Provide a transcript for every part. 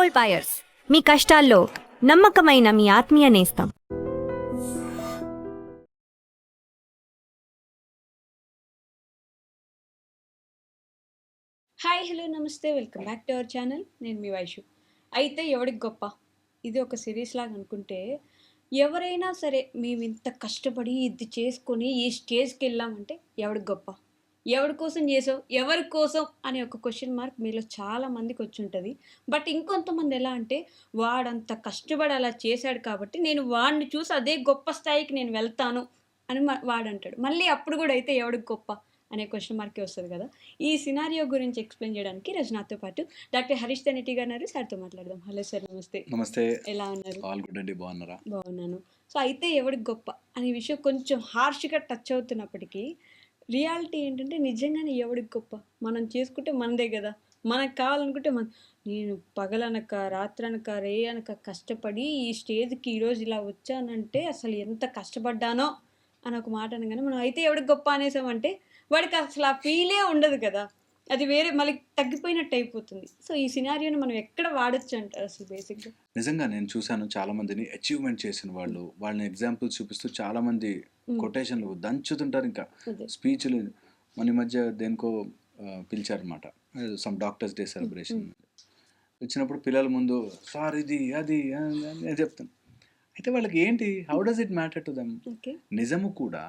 Gold buyers, మీ కష్టాల్లో నమ్మకమైన మీ ఆత్మీయ నేస్తం. హాయ్, హలో, నమస్తే, welcome back to our channel. నేను మీ వైషు. అయితే ఎవడికి గొప్ప, ఇది ఒక సిరీస్ లాగా అనుకుంటే, ఎవరైనా సరే మేము ఇంత కష్టపడి ఇది చేసుకొని ఈ స్టేజ్కి వెళ్ళామంటే ఎవడికి గొప్ప, ఎవరి కోసం చేసావు, ఎవరి కోసం అనే ఒక క్వశ్చన్ మార్క్ మీలో చాలా మందికి వచ్చి ఉంటుంది. బట్ ఇంకొంతమంది ఎలా అంటే, వాడంత కష్టపడి అలా చేశాడు కాబట్టి నేను వాడిని చూసి అదే గొప్ప స్థాయికి నేను వెళ్తాను అని వాడంటాడు. మళ్ళీ అప్పుడు కూడా అయితే ఎవడికి గొప్ప అనే క్వశ్చన్ మార్కే వస్తుంది కదా. ఈ సినారియో గురించి ఎక్స్ప్లెయిన్ చేయడానికి ఈరోజు నాతో పాటు డాక్టర్ హరీష్ తెనటి గారు ఉన్నారు. సార్తో మాట్లాడదాం. హలో సార్, నమస్తే. నమస్తే. ఎలా ఉన్నారు? ఆల్ గుడ్ అండి, బాగున్నారా? బాగున్నాను. సో అయితే ఎవడికి గొప్ప అనే విషయం కొంచెం హార్ష్గా టచ్ అవుతున్నప్పటికీ రియాలిటీ ఏంటంటే నిజంగానే ఎవడికి గొప్ప, మనం చేసుకుంటే మనదే కదా. మనకు కావాలనుకుంటే నేను పగలనక రాత్రనక రే అనక కష్టపడి ఈ స్టేజ్కి ఈరోజు ఇలా వచ్చానంటే అసలు ఎంత కష్టపడ్డానో అని ఒక మాట అనగానే మనం అయితే ఎవడికి గొప్ప అనేసామంటే వాడికి అసలు ఆ ఫీలే ఉండదు కదా. అది వేరే మళ్ళీ తగ్గిపోయినట్టు అయిపోతుంది. సో ఈ సినారియోని మనం ఎక్కడ వాడచ్చు అంటారు అసలు బేసిక్గా? నిజంగా నేను చూశాను చాలా మందిని అచీవ్మెంట్ చేసిన వాళ్ళు, వాళ్ళని ఎగ్జాంపుల్స్ చూపిస్తూ చాలా మంది కొటేషన్లు దంచుతుంటారు. ఇంకా స్పీచ్లు మన ఈ మధ్య దేనికో పిలిచారనమాట, సమ్ డాక్టర్స్ డే సెలబ్రేషన్ వచ్చినప్పుడు పిల్లల ముందు సార్ ఇది అది నేను చెప్తాను. అయితే వాళ్ళకి ఏంటి, how does it matter to them? నిజము కూడా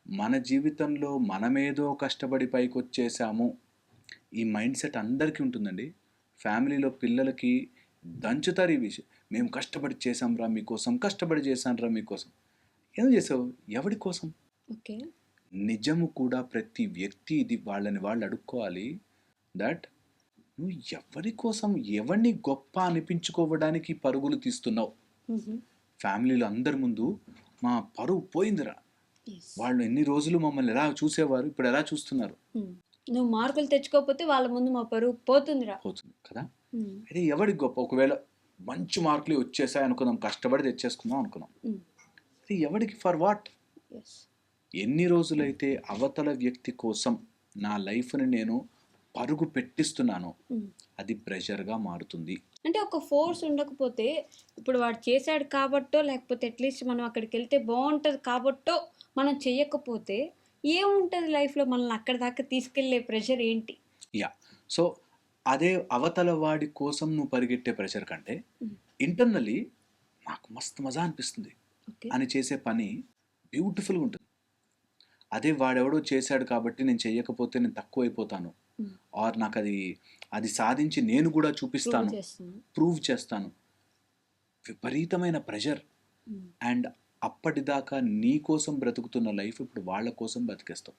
మన జీవితంలో మనమేదో కష్టపడి పైకి వచ్చేసాము ఈ మైండ్ సెట్ అందరికీ ఉంటుందండి. ఫ్యామిలీలో పిల్లలకి దంచుతారు ఈ విషయం, మేము కష్టపడి చేసాంరా మీకోసం, కష్టపడి చేశానురా మీకోసం. ఏం చేసావు, ఎవడి కోసం? ఓకే, నిజము కూడా ప్రతి వ్యక్తి ఇది వాళ్ళని వాళ్ళు అడుక్కోవాలి. దట్ నువ్వు ఎవరి కోసం, ఎవరిని గొప్ప అనిపించుకోవడానికి పరుగులు తీస్తున్నావు. ఫ్యామిలీలో అందరి ముందు మా పరువు పోయిందిరా, వాళ్ళు ఎన్ని రోజులు మమ్మల్ని ఎలా చూసేవారు, ఇప్పుడు ఎలా చూస్తున్నారు. నువ్వు మార్కులు తెచ్చుకోకపోతే వాళ్ళ ముందు మా పరువు పోతుంది కదా. అయితే ఎవరికి గొప్ప? ఒకవేళ మంచి మార్కులు వచ్చేసాయి అనుకుందాం, కష్టపడి తెచ్చేసుకుందాం అనుకున్నాం, అది ఎవరికి, ఫర్ వాట్? ఎన్ని రోజులైతే అవతల వ్యక్తి కోసం నా లైఫ్ని నేను పరుగు పెట్టిస్తున్నానో అది ప్రెషర్గా మారుతుంది. అంటే ఒక ఫోర్స్ ఉండకపోతే, ఇప్పుడు వాడు చేశాడు కాబట్టో లేకపోతే అట్లీస్ట్ మనం అక్కడికి వెళ్తే బాగుంటుంది కాబట్టో మనం చెయ్యకపోతే ఏముంటుంది లైఫ్లో? మనల్ని అక్కడ దాకా తీసుకెళ్లే ప్రెషర్ ఏంటి? సో అదే అవతల వాడి కోసం నువ్వు పరిగెట్టే ప్రెషర్ కంటే ఇంటర్నల్లీ నాకు మస్తు మజా అనిపిస్తుంది అని చేసే పని బ్యూటిఫుల్గా ఉంటుంది. అదే వాడెవడో చేశాడు కాబట్టి నేను చెయ్యకపోతే నేను తక్కువ అయిపోతాను, ఆర్ నాకు అది సాధించి నేను కూడా చూపిస్తాను, ప్రూవ్ చేస్తాను, విపరీతమైన ప్రెషర్. అండ్ అప్పటిదాకా నీ కోసం బ్రతుకుతున్న లైఫ్ ఇప్పుడు వాళ్ళ కోసం బతికేస్తావు.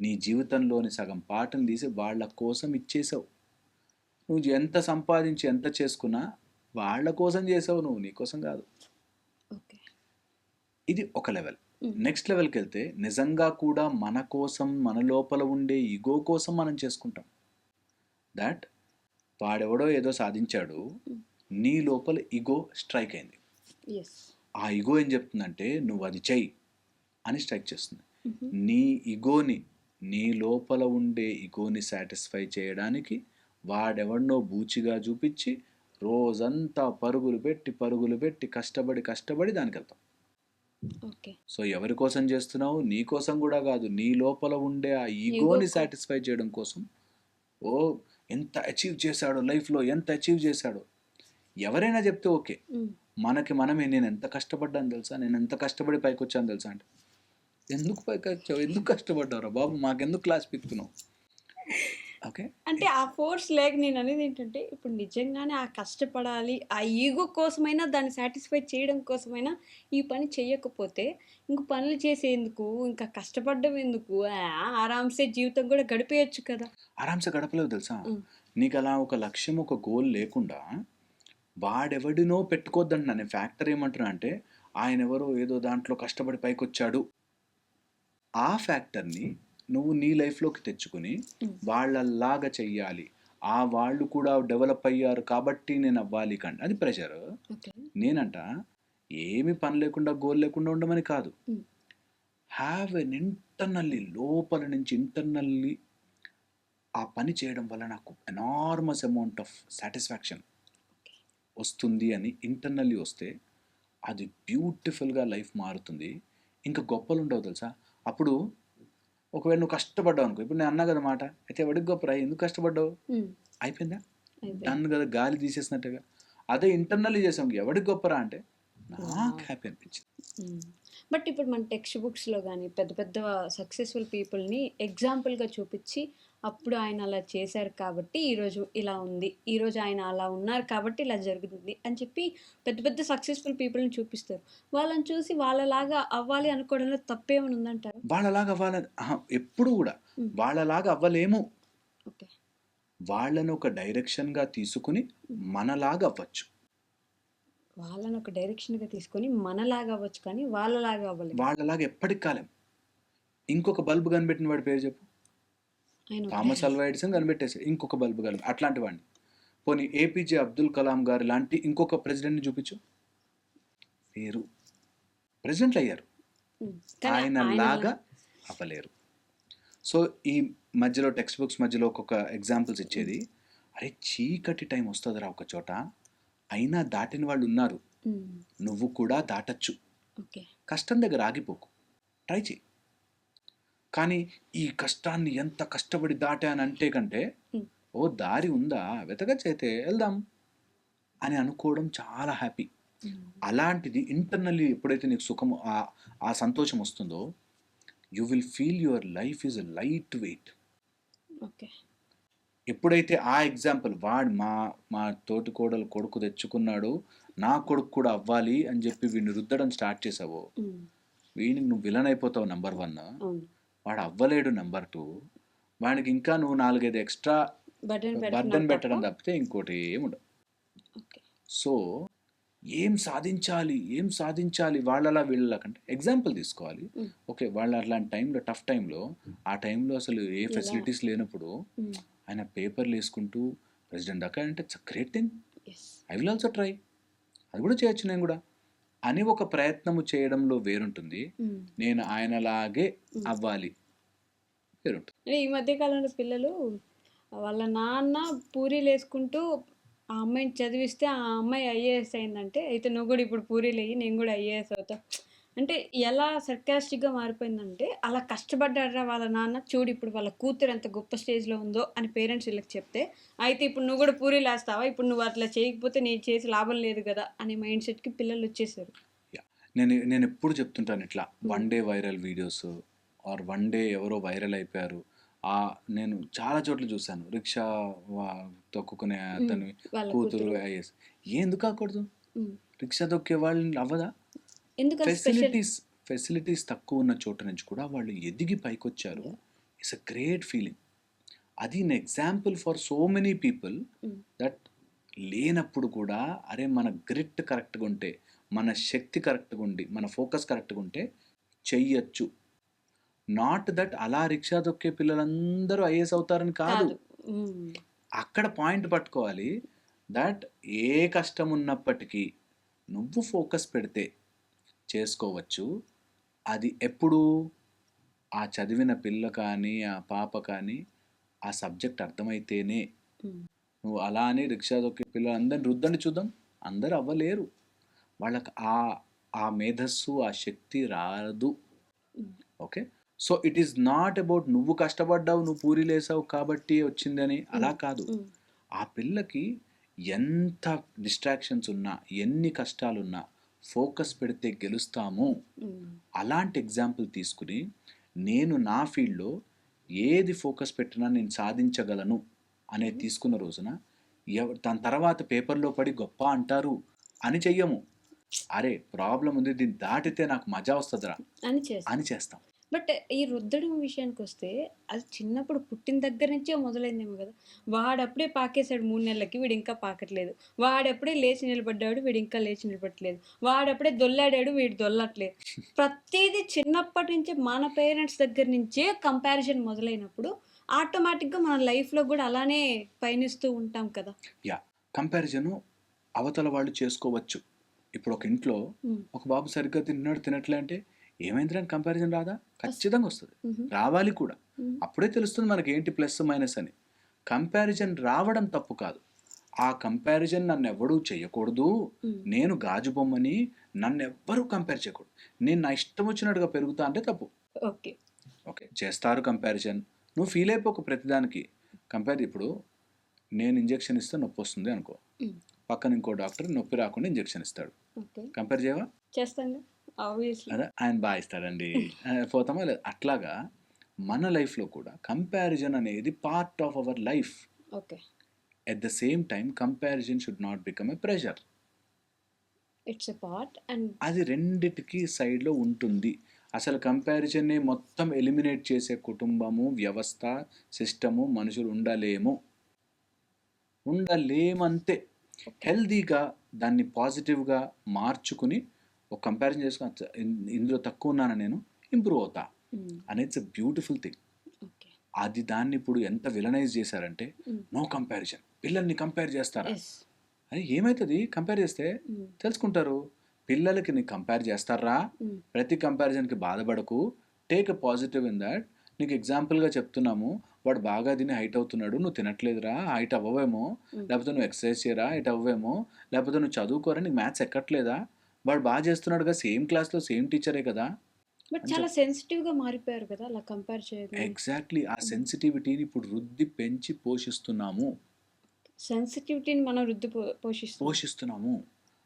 నీ జీవితంలోని సగం పాటను తీసి వాళ్ళ కోసం ఇచ్చేసావు. నువ్వు ఎంత సంపాదించి ఎంత చేసుకున్నా వాళ్ళ కోసం చేసావు, నువ్వు నీ కోసం కాదు. ఇది ఒక లెవెల్. నెక్స్ట్ లెవెల్కి వెళ్తే నిజంగా కూడా మన కోసం, మన లోపల ఉండే ఈగో కోసం మనం చేసుకుంటాం. దాట్ వాడెవడో ఏదో సాధించాడు, నీ లోపల ఈగో స్ట్రైక్ అయింది. ఆ ఈగో ఏం చెప్తుందంటే నువ్వు అది చెయ్యి అని స్ట్రైక్ చేస్తుంది. నీ ఈగోని, నీ లోపల ఉండే ఈగోని సాటిస్ఫై చేయడానికి వాడెవడనో బూచిగా చూపించి రోజంతా పరుగులు పెట్టి కష్టపడి దానికి వెళ్తాం. సో ఎవరి కోసం చేస్తున్నావు? నీ కోసం కూడా కాదు, నీ లోపల ఉండే ఆ ఈగోని సాటిస్ఫై చేయడం కోసం. ఓ ఎంత అచీవ్ చేశాడో లైఫ్లో, ఎంత అచీవ్ చేశాడో ఎవరైనా చెప్తే ఓకే. మనకి మనమే, నేను ఎంత కష్టపడ్డాను తెలుసా, నేను ఎంత కష్టపడి పైకి వచ్చాను తెలుసా అంటే, ఎందుకు పైకి వచ్చావు, ఎందుకు కష్టపడ్డావురా బాబు, మాకెందుకు క్లాస్ పిక్తున్నావు? ఓకే, అంటే ఆ ఫోర్స్ లేక నేను అనేది ఏంటంటే, ఇప్పుడు నిజంగానే ఆ కష్టపడాలి, ఆ ఈగో కోసమైనా, దాన్ని సాటిస్ఫై చేయడం కోసమైనా ఈ పని చేయకపోతే ఇంక పనులు చేసేందుకు, ఇంకా కష్టపడడం ఎందుకు? ఆరామ్సే జీవితం కూడా గడిపేయచ్చు కదా. ఆరామ్సే గడపలేవు తెలుసా. నీకు అలా ఒక లక్ష్యం, ఒక గోల్ లేకుండా వాడెవడినో పెట్టుకోవద్దంటున్నా నేను. ఫ్యాక్టర్ ఏమంటున్నా అంటే, ఆయన ఎవరో ఏదో దాంట్లో కష్టపడి పైకి వచ్చాడు, ఆ ఫ్యాక్టర్ని నువ్వు నీ లైఫ్లోకి తెచ్చుకుని వాళ్ళలాగా చెయ్యాలి, ఆ వాళ్ళు కూడా డెవలప్ అయ్యారు కాబట్టి నేను అవ్వాలి కంటే అది ప్రెషర్. నేనంట ఏమి పని లేకుండా, గోల్ లేకుండా ఉండమని కాదు. హ్యావ్ ఎన్ ఇంటర్నల్లీ, లోపల నుంచి ఇంటర్నల్లీ ఆ పని చేయడం వల్ల నాకు ఎనార్మస్ అమౌంట్ ఆఫ్ సాటిస్ఫాక్షన్ వస్తుంది అని ఇంటర్నల్లీ వస్తే అది బ్యూటిఫుల్గా లైఫ్ మారుతుంది. ఇంకా గొప్పలు ఉండవు తెలుసా. అప్పుడు ఒకవేళ నువ్వు కష్టపడ్డావు అనుకో, ఇప్పుడు నేను అన్నా కదా మాట, అయితే ఎవడికి గొప్పరా, ఎందుకు కష్టపడ్డావు, అయిపోయిందా, డన్ కదా, గాలి తీసేసినట్టుగా. అదే ఇంటర్నల్లీ చేసాం, ఎవడికి గొప్పరా అంటే నాకు హ్యాపీ అనిపించింది. బట్ ఇప్పుడు మన టెక్స్ట్ బుక్స్లో కానీ పెద్ద పెద్ద సక్సెస్ఫుల్ పీపుల్ని ఎగ్జాంపుల్గా చూపించి అప్పుడు ఆయన అలా చేశారు కాబట్టి ఈరోజు ఇలా ఉంది, ఈరోజు ఆయన అలా ఉన్నారు కాబట్టి ఇలా జరుగుతుంది అని చెప్పి పెద్ద పెద్ద సక్సెస్ఫుల్ పీపుల్ని చూపిస్తారు. వాళ్ళని చూసి వాళ్ళలాగా అవ్వాలి అనుకోవడంలో తప్పేమని ఉందంటారు? వాళ్ళలాగా అవ్వాలని ఎప్పుడు కూడా వాళ్ళలాగా అవ్వలేము. ఓకే, వాళ్ళని ఒక డైరెక్షన్గా తీసుకుని మనలాగా అవ్వచ్చు. వాళ్ళని ఒక డైరెక్షన్గా తీసుకొని మనలాగా అవ్వచ్చు కానీ వాళ్ళలాగా అవ్వలేదు. వాళ్ళలాగా ఎప్పటికి కాలేం. ఇంకొక బల్బు కనిపెట్టిన వాడి పేరు చెప్పు. థామస్ అల్వా ఎడిసన్ కనిపెట్టేసాడు ఇంకొక బల్బు కనిపెట్టి, అట్లాంటి వాడిని. పోనీ ఏపీజే అబ్దుల్ కలాం గారు లాంటి ఇంకొక ప్రెసిడెంట్ని చూపించు, పేరు ప్రెసిడెంట్లు అయ్యారు, ఆయన లాగా అవ్వలేరు. సో ఈ మధ్యలో టెక్స్ట్ బుక్స్ మధ్యలో ఒక్కొక్క ఎగ్జాంపుల్స్ ఇచ్చేది, అరే చీకటి టైం వస్తుందిరా ఒక చోట, అయినా దాటిన వాళ్ళు ఉన్నారు, నువ్వు కూడా దాటచ్చు. కష్టం దగ్గర ఆగిపోకు, ట్రై చేయి. కానీ ఈ కష్టాన్ని ఎంత కష్టపడి దాటానంటే కంటే ఓ దారి ఉందా వెతకచ్చైతే వెళ్దాం అని అనుకోవడం చాలా హ్యాపీ. అలాంటిది ఇంటర్నల్లీ ఎప్పుడైతే నీకు సుఖం ఆ సంతోషం వస్తుందో, you will feel your life is light weight. ఎప్పుడైతే ఆ ఎగ్జాంపుల్ వాడు మా తోటి కోడలు కొడుకు తెచ్చుకున్నాడు, నా కొడుకు కూడా అవ్వాలి అని చెప్పి వీడిని రుద్దడం స్టార్ట్ చేసావో, వీడికి నువ్వు విలన్ అయిపోతావు నెంబర్ 1, వాడు అవ్వలేడు నెంబర్ 2, వాడికి ఇంకా నువ్వు 4-5 ఎక్స్ట్రా బర్డన్ పెట్టడం తప్పితే ఇంకోటి ఏముండవు. సో ఏం సాధించాలి వాళ్ళలా వీళ్ళలా కంటే ఎగ్జాంపుల్ తీసుకోవాలి. ఓకే, వాళ్ళు అట్లాంటి టైంలో, టఫ్ టైంలో, ఆ టైంలో అసలు ఏ ఫెసిలిటీస్ లేనప్పుడు ఆయన పేపర్లు వేసుకుంటూ ప్రెసిడెంట్ దాకా అంటే it's a great thing, I will also try, అది కూడా చేయొచ్చు నేను కూడా అని ఒక ప్రయత్నము చేయడంలో వేరుంటుంది. నేను ఆయనలాగే అవ్వాలి వేరుంటుంది. ఈ మధ్య కాలంలో పిల్లలు వాళ్ళ నాన్న పూరీలు వేసుకుంటూ ఆ అమ్మాయిని చదివిస్తే ఆ అమ్మాయి ఐఏఎస్ అయిందంటే, అయితే నువ్వు కూడా ఇప్పుడు పూరీలు అయ్యి నేను కూడా ఐఏఎస్ అవుతా అంటే ఎలా సర్కాస్టిక్గా మారిపోయిందంటే, అలా కష్టపడ్డారా వాళ్ళ నాన్న, చూడు ఇప్పుడు వాళ్ళ కూతురు ఎంత గొప్ప స్టేజ్లో ఉందో అని పేరెంట్స్ వీళ్ళకి చెప్తే, అయితే ఇప్పుడు నువ్వు కూడా పూరీలు వేస్తావా, ఇప్పుడు నువ్వు అట్లా చేయకపోతే నేను చేసి లాభం లేదు కదా అనే మైండ్ సెట్కి పిల్లలు వచ్చేసారు. నేను ఎప్పుడు చెప్తుంటాను ఇట్లా, 1 day viral videos or 1 day ఎవరో వైరల్ అయిపోయారు. నేను చాలా చోట్ల చూశాను, రిక్షా తొక్కుకునే అతని కూతురు ఐఏఎస్. ఎందుకు కాకూడదు? రిక్షా తొక్కే వాళ్ళని అవ్వదా? ఫెసిలిటీస్ తక్కువ ఉన్న చోట నుంచి కూడా వాళ్ళు ఎదిగి పైకొచ్చారు. It's a great feeling. అది an example for so many people that లేనప్పుడు కూడా అరే మన గ్రిట్ కరెక్ట్గా ఉంటే, మన శక్తి కరెక్ట్గా ఉండి, మన ఫోకస్ కరెక్ట్గా ఉంటే చెయ్యొచ్చు. నాట్ దట్ అలా రిక్షా తొక్కే పిల్లలందరూ ఐఏఎస్ అవుతారని కాదు. అక్కడ పాయింట్ పట్టుకోవాలి దట్ ఏ కష్టం ఉన్నప్పటికీ నువ్వు ఫోకస్ పెడితే చేసుకోవచ్చు. అది ఎప్పుడు ఆ చదివిన పిల్ల కానీ ఆ పాప కానీ ఆ సబ్జెక్ట్ అర్థమైతేనే. నువ్వు అలా అని రిక్షా తొక్కే పిల్లలందరిని రుద్దండి చూద్దాం, అందరూ అవ్వలేరు. వాళ్ళకి ఆ మేధస్సు ఆ శక్తి రాదు. Okay, so it is not about నువ్వు కష్టపడ్డావు, నువ్వు పూరీలేసావు కాబట్టి వచ్చిందని, అలా కాదు. ఆ పిల్లకి ఎంత డిస్ట్రాక్షన్స్ ఉన్నా, ఎన్ని కష్టాలున్నా ఫోకస్ పెడితే గెలుస్తాము. అలాంటి ఎగ్జాంపుల్ తీసుకుని నేను నా ఫీల్డ్లో ఏది ఫోకస్ పెట్టినా నేను సాధించగలను అనేది తీసుకున్న రోజున దాని తర్వాత పేపర్లో పడి గొప్ప అంటారు అని చెయ్యము. అరే ప్రాబ్లం ఉంది, దీన్ని దాటితే నాకు మజా వస్తుందిరా అని చేస్తాం. బట్ ఈ రుద్దడం విషయానికి వస్తే, అది చిన్నప్పుడు పుట్టిన దగ్గర నుంచే మొదలైందేమో కదా. వాడప్పుడే పాకేశాడు 3 నెలలకి, వీడు ఇంకా పాకట్లేదు. వాడప్పుడే లేచి నిలబడ్డాడు, వీడు ఇంకా లేచి నిలబడట్లేదు. వాడప్పుడే దొల్లాడాడు, వీడు దొల్లట్లేదు. ప్రతిదీ చిన్నప్పటి నుంచే మన పేరెంట్స్ దగ్గర నుంచే కంపారిజన్ మొదలైనప్పుడు ఆటోమేటిక్గా మన లైఫ్లో కూడా అలానే పయనిస్తూ ఉంటాం కదా. కంపారిజను అవతల వాళ్ళు చేసుకోవచ్చు. ఇప్పుడు ఒక ఇంట్లో ఒక బాబు సరిగ్గా తినట్లే అంటే ఏమైందిరా కంపారిజన్ రాదా? ఖచ్చితంగా వస్తుంది, రావాలి కూడా. అప్పుడే తెలుస్తుంది మనకి ఏంటి ప్లస్ మైనస్ అని. కంపారిజన్ రావడం తప్పు కాదు. ఆ కంపారిజన్ నన్ను ఎవడూ చేయకూడదు, నేను గాజు బొమ్మని, నన్ను ఎవ్వరూ కంపేర్ చేయకూడదు, నేను నా ఇష్టం వచ్చినట్టుగా పెరుగుతా అంటే తప్పు. ఓకే. ఓకే, చేస్తారు కంపారిజన్, నువ్వు ఫీల్ అయిపోకు ప్రతిదానికి. ఇప్పుడు నేను ఇంజెక్షన్ ఇస్తే నొప్పి వస్తుంది అనుకో, పక్కన ఇంకో డాక్టర్ నొప్పి రాకుండా ఇంజెక్షన్ ఇస్తాడు, ఓకే. కంపేర్ చేయవా? చేస్తాను ఆబ్వియస్లీ. అదే ఆయన బాగా ఇస్తాడండి పోతామా లేదు. అట్లాగా మన లైఫ్లో కూడా కంపారిజన్ అనేది part of our life. Okay. At the same time comparison should not become a pressure. It's a part and అది రెండిటికి సైడ్లో ఉంటుంది. అసలు కంపారిజన్ని మొత్తం ఎలిమినేట్ చేసే కుటుంబము, వ్యవస్థ, సిస్టము, మనుషులు ఉండలేమంతే. హెల్దీగా దాన్ని పాజిటివ్గా మార్చుకుని ఒక కంపారిజన్ చేసుకుని ఇందులో తక్కువ ఉన్నాను, నేను ఇంప్రూవ్ అవుతా అనేది it's a beautiful thing. Okay. అది దాన్ని ఇప్పుడు ఎంత విలనైజ్ చేశారంటే, నో కంపారిజన్, పిల్లల్ని కంపేర్ చేస్తారా? అది ఏమవుతుంది కంపేర్ చేస్తే? తెలుసుకుంటారు. పిల్లలకి నీ కంపేర్ చేస్తారా? ప్రతి కంపారిజన్కి బాధపడకు, take a positive in that. నీకు ఎగ్జాంపుల్గా చెప్తున్నాము, వాడు బాగా తిని హైట్ అవుతున్నాడు, నువ్వు తినట్లేదురా, హైట్ అవ్వవేమో, లేకపోతే నువ్వు ఎక్సర్సైజ్ చేయరా, హైట్ అవ్వేమో, లేకపోతే నువ్వు చదువుకోరా, నీకు మ్యాథ్స్ ఎక్కట్లేదా, వాడు బాగా చేస్తున్నాడుగా, సేమ్ క్లాస్లో సేమ్ టీచరే కదా. బట్ చాలా సెన్సిటివ్గా మారిపోయారు కదా అలా కంపేర్ చేయడం. ఎగ్జాక్ట్లీ, ఆ సెన్సిటివిటీని ఇప్పుడు రుద్ది పెంచి పోషిస్తున్నాము. సెన్సిటివిటీని మనం పోషిస్తున్నాము.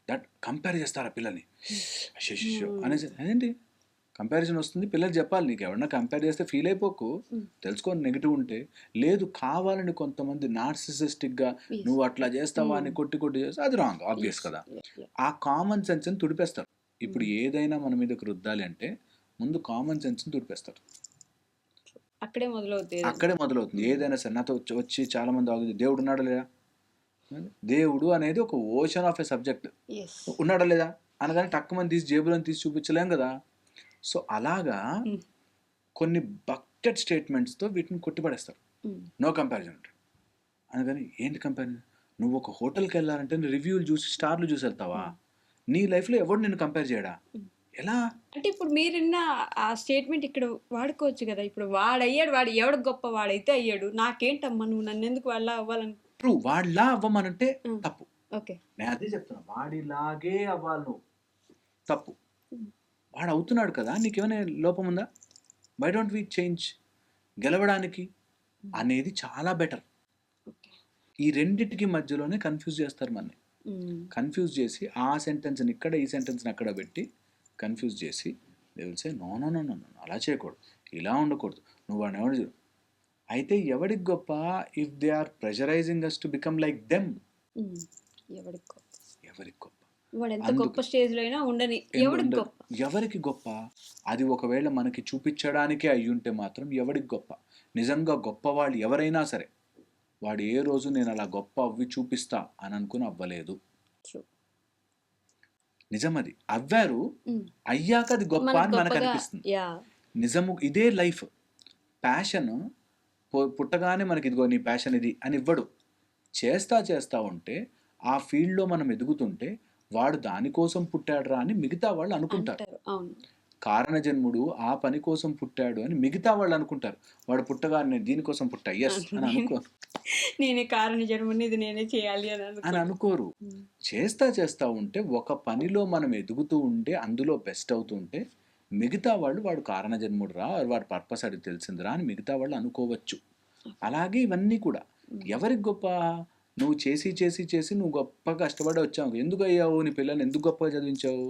దట్ కంపేర్ చేస్తారా పిల్లల్ని, అయ్యో అనేసి అదేంటి కంపారిజన్ వస్తుంది, పిల్లలు చెప్పాలి, నీకు ఎవరన్నా కంపేర్ చేస్తే ఫీల్ అయిపోకు, తెలుసుకోని నెగిటివ్ ఉంటే. లేదు, కావాలని కొంతమంది నార్సిసిస్టిక్గా నువ్వు అట్లా చేస్తావా అని కొట్టి చేస్తే అది రాంగ్, ఆబ్వియస్ కదా. ఆ కామన్ సెన్స్ని తుడిపేస్తారు. ఇప్పుడు ఏదైనా మన మీదకి రుద్దాలి అంటే ముందు కామన్ సెన్స్ని తుడిపేస్తారు. అక్కడే మొదలవుతుంది ఏదైనా సరే. నాతో వచ్చి చాలా మంది ఆగుతుంది, దేవుడు ఉన్నాడా లేదా, దేవుడు అనేది ఒక ఓషన్ ఆఫ్ ఎ సబ్జెక్ట్, ఉన్నాడా లేదా అనగానే టక్కుమని తీసి జేబులో తీసి చూపించలేం కదా. సో అలాగా కొన్ని బకెట్ స్టేట్మెంట్స్తో వీటిని కొట్టిపడేస్తారు. నో కంపారిజన్ అంటారు. అనగాని ఏంటి కంపారిజన్? నువ్వు ఒక హోటల్కి వెళ్ళాలంటే రివ్యూలు చూసి స్టార్లు చూసి వెళ్తావా? నీ లైఫ్లో ఎవడు నిన్ను కంపేర్ చేయడా? ఎలా అంటే ఇప్పుడు మీరున్న ఆ స్టేట్మెంట్ ఇక్కడ వాడుకోవచ్చు కదా. ఇప్పుడు వాడయ్యాడు, వాడు ఎవడు గొప్ప, వాడైతే అయ్యాడు, నాకేంటమ్మా నువ్వు నన్ను ఎందుకు వాళ్ళ అవ్వాలని. ట్రూ, వాడిలా అవ్వమనంటే తప్పు. ఓకే. నేను అదే చెప్తున్నా, వాడిలాగే అవ్వాలి నువ్వు, తప్పు. వాడు అవుతున్నాడు కదా, నీకేమైనా లోపం ఉందా? Why don't we change? గెలవడానికి అనేది చాలా బెటర్. ఈ రెండిటికి మధ్యలోనే కన్ఫ్యూజ్ చేస్తారు మనని. కన్ఫ్యూజ్ చేసి ఆ సెంటెన్స్ని ఇక్కడ, ఈ సెంటెన్స్ని అక్కడ పెట్టి కన్ఫ్యూజ్ చేసి they will say no no no no no, అలా చేయకూడదు, ఇలా ఉండకూడదు, నువ్వు వాడిని ఎవడు. అయితే ఎవడికి గొప్ప? If they are pressurising us to become like them. ఎవరికి గొప్ప? గొప్ప స్టేజ్లో అయినా ఉండని, ఎవరికి గొప్ప? అది ఒకవేళ మనకి చూపించడానికే అయ్యుంటే మాత్రం ఎవరికి గొప్ప? నిజంగా గొప్ప వాళ్ళు ఎవరైనా సరే, వాడు ఏ రోజు నేను అలా గొప్ప అవ్వి చూపిస్తా అని అనుకుని అవ్వలేదు. నిజం, అది అవ్వారు, అయ్యాక అది గొప్ప అని మనకు అనిపిస్తుంది. నిజము, ఇదే లైఫ్. ప్యాషన్ పుట్టగానే మనకి ఇదిగో నీ ప్యాషన్ ఇది అని ఇవ్వడు. చేస్తా ఉంటే ఆ ఫీల్డ్లో మనం ఎదుగుతుంటే వాడు దానికోసం పుట్టాడురా అని మిగతా వాళ్ళు అనుకుంటారు. కారణ జన్ముడు ఆ పని కోసం పుట్టాడు అని మిగతా వాళ్ళు అనుకుంటారు. వాడు పుట్టగానే దీనికోసం పుట్టా ఎస్ అని అనుకోరు. నేనే కారణ జన్ముని, ఇది నేనే చేయాలి అని అనుకోరు. చేస్తా ఉంటే ఒక పనిలో మనం ఎదుగుతూ ఉంటే అందులో బెస్ట్ అవుతూ ఉంటే మిగతా వాళ్ళు వాడు కారణ జన్ముడు రా, వాడు పర్పస్ అడిగి తెలిసిందిరా అని మిగతా వాళ్ళు అనుకోవచ్చు. అలాగే ఇవన్నీ కూడా ఎవరికి గొప్ప? నువ్వు చేసి నువ్వు గొప్పగా కష్టపడి వచ్చావు. ఎందుకు అయ్యావు? నీ పిల్లల్ని ఎందుకు గొప్పగా చదివించావు?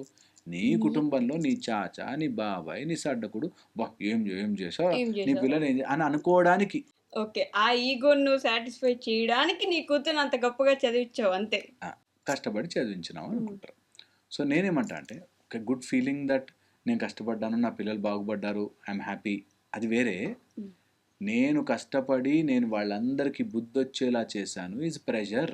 నీ కుటుంబంలో నీ చాచా, నీ బాబాయ్, నీ సడ్డకుడు బా ఏం చేసావు, నీ పిల్లలు ఏం అని అనుకోవడానికి. ఓకే, ఆ ఈగోను నువ్వు సాటిస్ఫై చేయడానికి నీ కూతురు అంత గొప్పగా చదివించావు, అంతే. కష్టపడి చదివించినావు అనుకుంటారు. సో నేనేమంటా అంటే, ఒక గుడ్ ఫీలింగ్ దట్ నేను కష్టపడ్డాను, నా పిల్లలు బాగుపడ్డారు, ఐఎమ్ హ్యాపీ, అది వేరే. నేను కష్టపడి నేను వాళ్ళందరికీ బుద్ధి వచ్చేలా చేశాను ఈజ్ ప్రెషర్.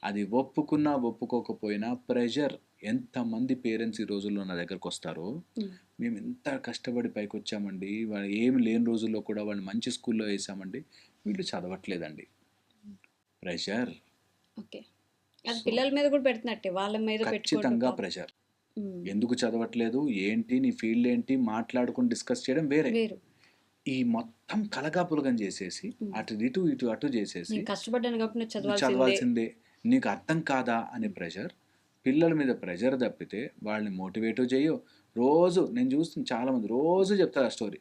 అది ఒప్పుకున్నా ఒప్పుకోకపోయినా ప్రెషర్. ఎంతమంది పేరెంట్స్ ఈ రోజుల్లో నా దగ్గరకు వస్తారో, మేము ఎంత కష్టపడి పైకి వచ్చామండి, వాళ్ళు ఏమి లేని రోజుల్లో కూడా వాళ్ళు మంచి స్కూల్లో వేసామండి, వీళ్ళు చదవట్లేదండి. ప్రెషర్. ఓకే, అది పిల్లల మీద కూడా పెడుతున్నట్టే, వాళ్ళ మీద ఖచ్చితంగా ప్రెషర్. ఎందుకు చదవట్లేదు, ఏంటి నీ ఫీల్డ్ ఏంటి మాట్లాడుకుని డిస్కస్ చేయడం వేరే. ఈ మొత్తం కలగాపులగం చేసేసి అటు ఇటు ఇటు అటు చేసేసి నేను కష్టపడ్డాను కాబట్టి నేను నువ్వు చదవాల్సిందే. చదవాల్సిందే, నీకు అర్థం కాదా అనే ప్రెషర్, పిల్లల మీద ప్రెషర్ తప్పితే వాళ్ళని మోటివేట్ చేయవు. రోజు నేను చూస్తున్న చాలామంది రోజు చెప్తారు ఆ స్టోరీ.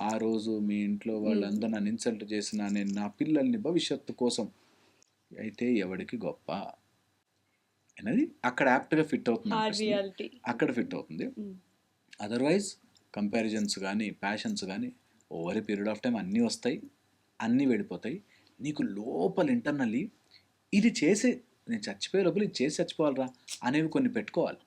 ఆ రోజు మీ ఇంట్లో వాళ్ళందరూ నన్ను ఇన్సల్ట్ చేసిన నేను నా పిల్లల్ని భవిష్యత్తు కోసం, అయితే ఎవడికి గొప్ప అనేది అక్కడ యాప్ట్గా ఫిట్ అవుతుంది అనిపిస్తుంది. రియాలిటీ. అక్కడ ఫిట్ అవుతుంది. అదర్వైజ్ కంపారిజన్స్ కానీ ప్యాషన్స్ కానీ over a period of time అన్నీ వస్తాయి, అన్నీ వెళ్ళిపోతాయి. నీకు లోపల ఇంటర్నల్లీ ఇది చేసే, నేను చచ్చిపోయే లోపల ఇది చేసి చచ్చిపోవాలరా అనేవి కొన్ని పెట్టుకోవాలి.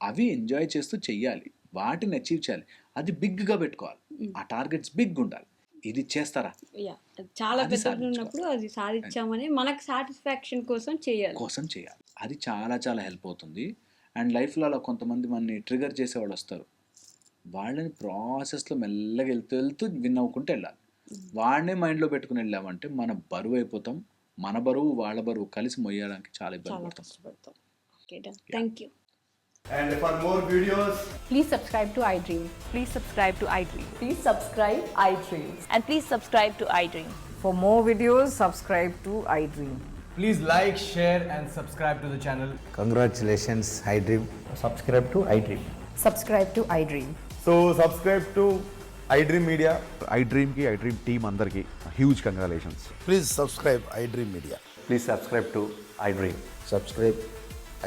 అవి ఎంజాయ్ చేస్తూ చెయ్యాలి, వాటిని అచీవ్ చేయాలి. అది బిగ్గా పెట్టుకోవాలి, ఆ టార్గెట్స్ బిగ్ ఉండాలి. ఇది చేస్తారా చాలా అది పెద్ద సాధించుకోవాలి. ఉన్నప్పుడు అది సాధించామని మనకు సాటిస్ఫాక్షన్ కోసం చేయాలి. అది చాలా చాలా హెల్ప్ అవుతుంది. అండ్ లైఫ్లో అలా కొంతమంది మనని ట్రిగర్ చేసేవాళ్ళు వస్తారు. వాళ్ళని ప్రాసెస్లో మెల్లగా వెళ్తూ వెళ్తూ విన్ అవ్వకుంటూ వెళ్ళాలి. వాడినే మైండ్లో పెట్టుకుని వెళ్ళామంటే మన బరువు అయిపోతాం. మన బరువు వాళ్ళ బరువు కలిసి మొయ్యడానికి చాలా ఇబ్బంది చాలా పడతాం. కష్టపడతాం. Okay done, thank you. And for more videos, Please subscribe to iDream. Please subscribe to iDream. Please subscribe iDream. And please subscribe to iDream. For more videos, subscribe to iDream. please like, share, and subscribe to the channel. Congratulations, iDream. Subscribe to iDream. Subscribe to iDream. So, subscribe to iDream Media. iDream team అందరికి huge congratulations. Please subscribe iDream Media. Please subscribe to iDream. Subscribe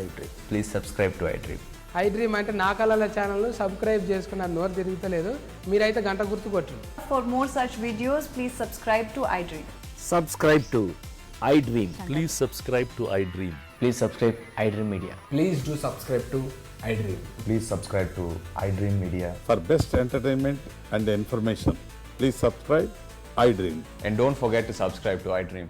iDream. Please subscribe to iDream. iDream అంటే నా కళల ఛానల్ను subscribe చేసుకున్న నోరు తిరుగుతలేదు, మీరైతే గంట గుర్తు కొట్టండి. For more such videos, please subscribe to iDream. Subscribe to iDream. Please subscribe to iDream. Please subscribe iDream Media. Please do subscribe to iDream. Please subscribe to iDream Media. For best entertainment and information, please subscribe iDream. And don't forget to subscribe to iDream.